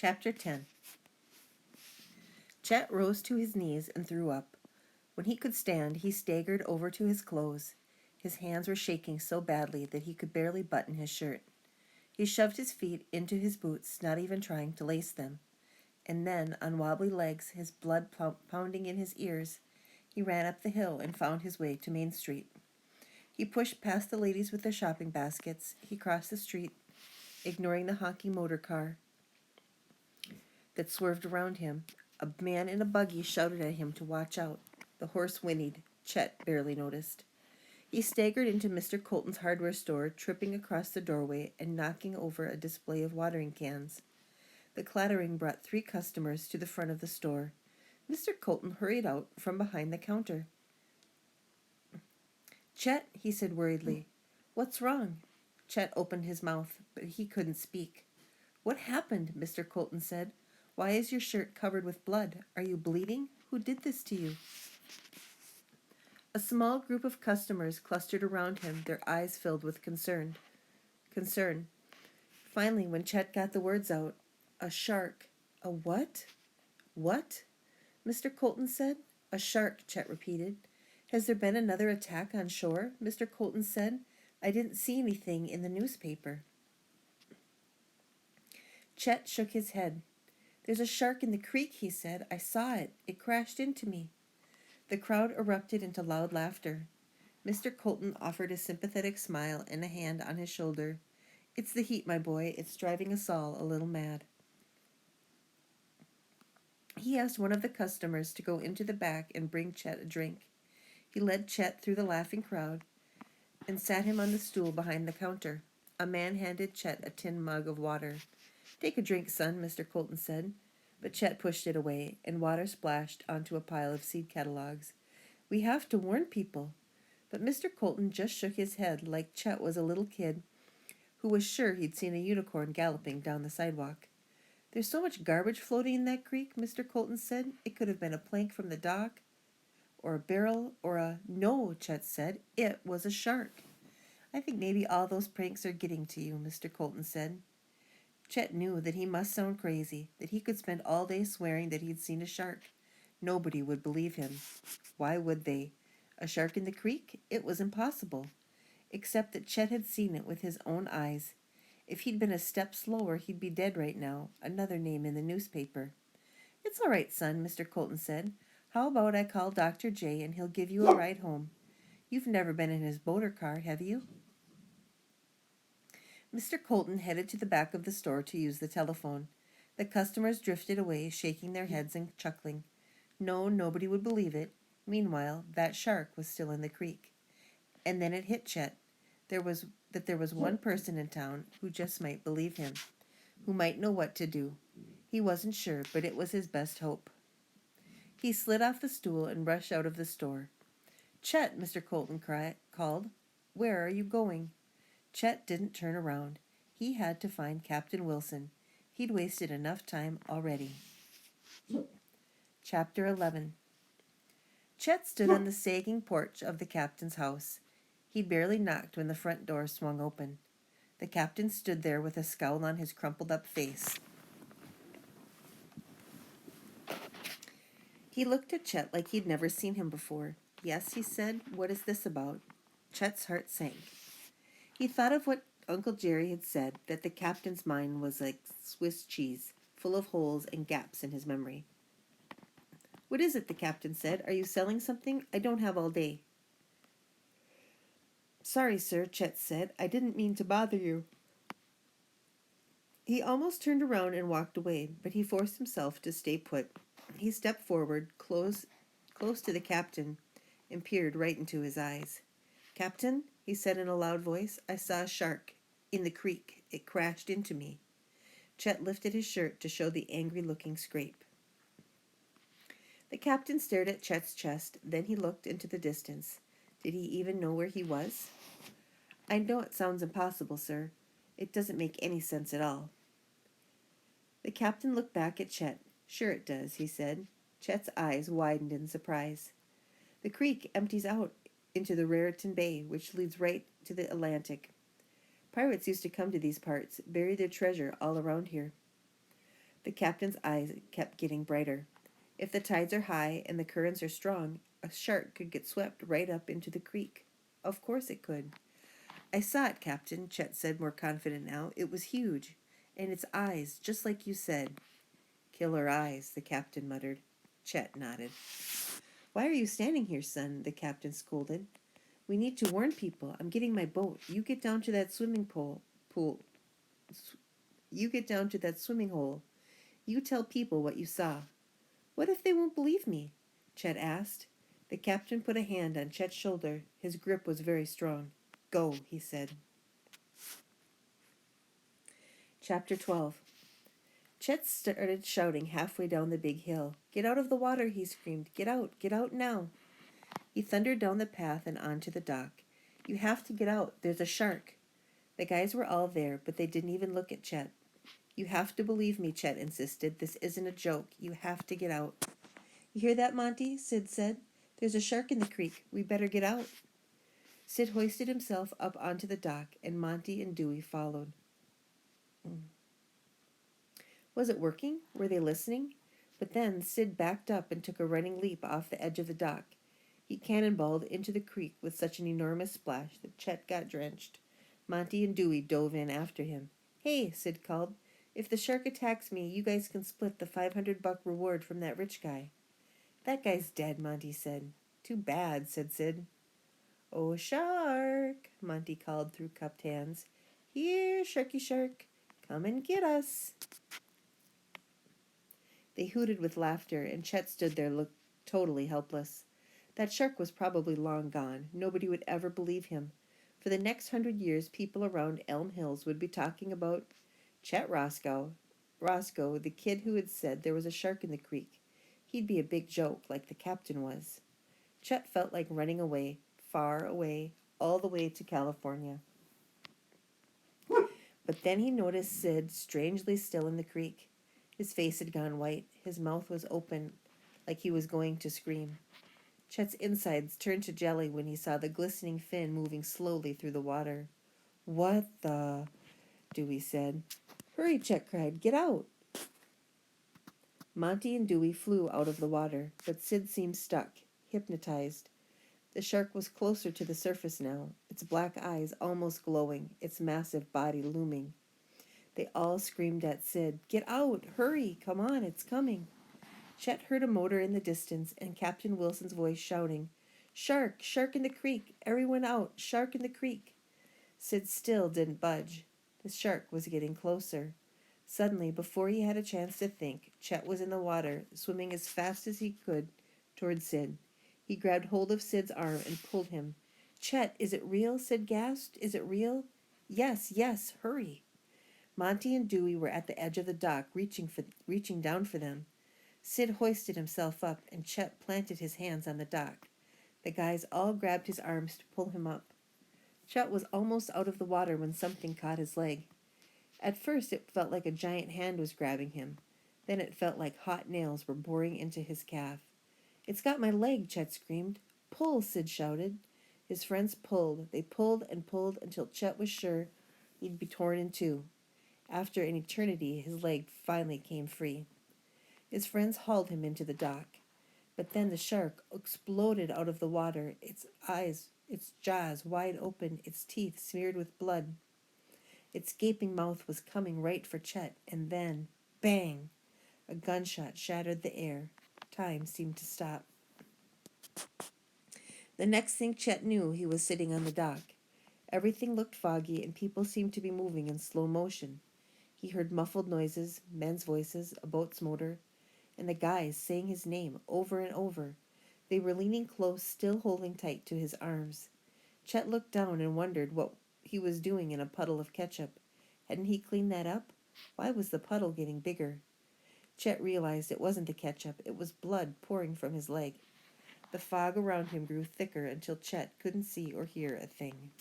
Chapter 10. Chet rose to his knees and threw up. When he could stand, he staggered over to his clothes. His hands were shaking so badly that he could barely button his shirt. He shoved his feet into his boots, not even trying to lace them. And then, on wobbly legs, his blood pounding in his ears, he ran up the hill and found his way to Main Street. He pushed past the ladies with their shopping baskets. He crossed the street, ignoring the honking motor car that swerved around him. A man in a buggy shouted at him to watch out. The horse whinnied. Chet barely noticed. He staggered into Mr. Colton's hardware store, tripping across the doorway and knocking over a display of watering cans. The clattering brought 3 customers to the front of the store. Mr. Colton hurried out from behind the counter. "Chet," he said worriedly. "What's wrong?" Chet opened his mouth, but he couldn't speak. "What happened?" Mr. Colton said. "Why is your shirt covered with blood? Are you bleeding? Who did this to you?" A small group of customers clustered around him, their eyes filled with concern. Finally, when Chet got the words out, "A shark." "A what?" "What?" Mr. Colton said. "A shark," Chet repeated. "Has there been another attack on shore?" Mr. Colton said. "I didn't see anything in the newspaper." Chet shook his head. "There's a shark in the creek," he said. "I saw it. It crashed into me." The crowd erupted into loud laughter. Mr. Colton offered a sympathetic smile and a hand on his shoulder. "It's the heat, my boy. It's driving us all a little mad." He asked one of the customers to go into the back and bring Chet a drink. He led Chet through the laughing crowd and sat him on the stool behind the counter. A man handed Chet a tin mug of water. "Take a drink, son," Mr. Colton said. But Chet pushed it away, and water splashed onto a pile of seed catalogs. "We have to warn people." But Mr. Colton just shook his head like Chet was a little kid who was sure he'd seen a unicorn galloping down the sidewalk. "There's so much garbage floating in that creek," Mr. Colton said. "It could have been a plank from the dock, or a barrel, or a—" "No," Chet said. "It was a shark." "I think maybe all those pranks are getting to you," Mr. Colton said. Chet knew that he must sound crazy, that he could spend all day swearing that he'd seen a shark. Nobody would believe him. Why would they? A shark in the creek? It was impossible. Except that Chet had seen it with his own eyes. If he'd been a step slower, he'd be dead right now. Another name in the newspaper. "It's all right, son," Mr. Colton said. "How about I call Dr. J and he'll give you a ride home? You've never been in his motor car, have you?" Mr. Colton headed to the back of the store to use the telephone. The customers drifted away, shaking their heads and chuckling. No, nobody would believe it. Meanwhile, that shark was still in the creek. And then it hit Chet. There was one person in town who just might believe him, who might know what to do. He wasn't sure, but it was his best hope. He slid off the stool and rushed out of the store. "Chet," Mr. Colton called. "Where are you going?" Chet didn't turn around. He had to find Captain Wilson. He'd wasted enough time already. Chapter 11. Chet stood on the sagging porch of the captain's house. He barely knocked when the front door swung open. The captain stood there with a scowl on his crumpled-up face. He looked at Chet like he'd never seen him before. "Yes," he said. "What is this about?" Chet's heart sank. He thought of what Uncle Jerry had said, that the captain's mind was like Swiss cheese, full of holes and gaps in his memory. "What is it?" the captain said. "Are you selling something? I don't have all day." "Sorry, sir," Chet said. "I didn't mean to bother you." He almost turned around and walked away, but he forced himself to stay put. He stepped forward, close to the captain, and peered right into his eyes. "Captain," he said in a loud voice, "I saw a shark in the creek. It crashed into me." Chet lifted his shirt to show the angry-looking scrape. The captain stared at Chet's chest, then he looked into the distance. Did he even know where he was? "I know it sounds impossible, sir. It doesn't make any sense at all." The captain looked back at Chet. "Sure it does," he said. Chet's eyes widened in surprise. "The creek empties out into the Raritan Bay, which leads right to the Atlantic. Pirates used to come to these parts, bury their treasure all around here." The captain's eyes kept getting brighter. If the tides are high and the currents are strong, a shark could get swept right up into the creek. Of course it could. I saw it, Captain, Chet said, more confident now. It was huge. And its eyes, just like you said. Killer eyes, the captain muttered. Chet nodded. Why are you standing here, son? The captain scolded. We need to warn people. I'm getting my boat. You get down to that pool. You get down to that swimming hole. You tell people what you saw. What if they won't believe me? Chet asked. The captain put a hand on Chet's shoulder. His grip was very strong. Go, he said. Chapter 12. Chet started shouting halfway down the big hill. Get out of the water, he screamed. Get out now. He thundered down the path and onto the dock. You have to get out. There's a shark. The guys were all there, but they didn't even look at Chet. You have to believe me, Chet insisted. This isn't a joke. You have to get out. You hear that, Monty? Sid said. There's a shark in the creek. We better get out. Sid hoisted himself up onto the dock, and Monty and Dewey followed. Was it working? Were they listening? But then Sid backed up and took a running leap off the edge of the dock. He cannonballed into the creek with such an enormous splash that Chet got drenched. Monty and Dewey dove in after him. Hey, Sid called. If the shark attacks me, you guys can split the $500 reward from that rich guy. That guy's dead, Monty said. Too bad, said Sid. Oh, shark, Monty called through cupped hands. Here, sharky shark, come and get us. They hooted with laughter, and Chet stood there looked totally helpless. That shark was probably long gone. Nobody would ever believe him. For the next 100 years, people around Elm Hills would be talking about Chet Roscoe, the kid who had said there was a shark in the creek. He'd be a big joke, like the captain was. Chet felt like running away, far away, all the way to California. But then he noticed Sid strangely still in the creek. His face had gone white. His mouth was open, like he was going to scream. Chet's insides turned to jelly when he saw the glistening fin moving slowly through the water. What the? Dewey said. Hurry, Chet cried. Get out. Monty and Dewey flew out of the water, but Sid seemed stuck, hypnotized. The shark was closer to the surface now, its black eyes almost glowing, its massive body looming. They all screamed at Sid, Get out! Hurry! Come on, it's coming! Chet heard a motor in the distance and Captain Wilson's voice shouting, Shark! Shark in the creek! Everyone out! Shark in the creek! Sid still didn't budge. The shark was getting closer. Suddenly, before he had a chance to think, Chet was in the water, swimming as fast as he could toward Sid. He grabbed hold of Sid's arm and pulled him. Chet, is it real? Sid gasped. Is it real? Yes, hurry. Monty and Dewey were at the edge of the dock, reaching down for them. Sid hoisted himself up, and Chet planted his hands on the dock. The guys all grabbed his arms to pull him up. Chet was almost out of the water when something caught his leg. At first it felt like a giant hand was grabbing him. Then it felt like hot nails were boring into his calf. It's got my leg, Chet screamed. Pull, Sid shouted. His friends pulled. They pulled and pulled until Chet was sure he'd be torn in two. After an eternity, his leg finally came free. His friends hauled him into the dock. But then the shark exploded out of the water, its jaws wide open, its teeth smeared with blood. Its gaping mouth was coming right for Chet, and then, bang! A gunshot shattered the air. Time seemed to stop. The next thing Chet knew, he was sitting on the dock. Everything looked foggy, and people seemed to be moving in slow motion. He heard muffled noises, men's voices, a boat's motor, and the guys saying his name over and over. They were leaning close, still holding tight to his arms. Chet looked down and wondered what he was doing in a puddle of ketchup. Hadn't he cleaned that up? Why was the puddle getting bigger? Chet realized it wasn't the ketchup, it was blood pouring from his leg. The fog around him grew thicker until Chet couldn't see or hear a thing.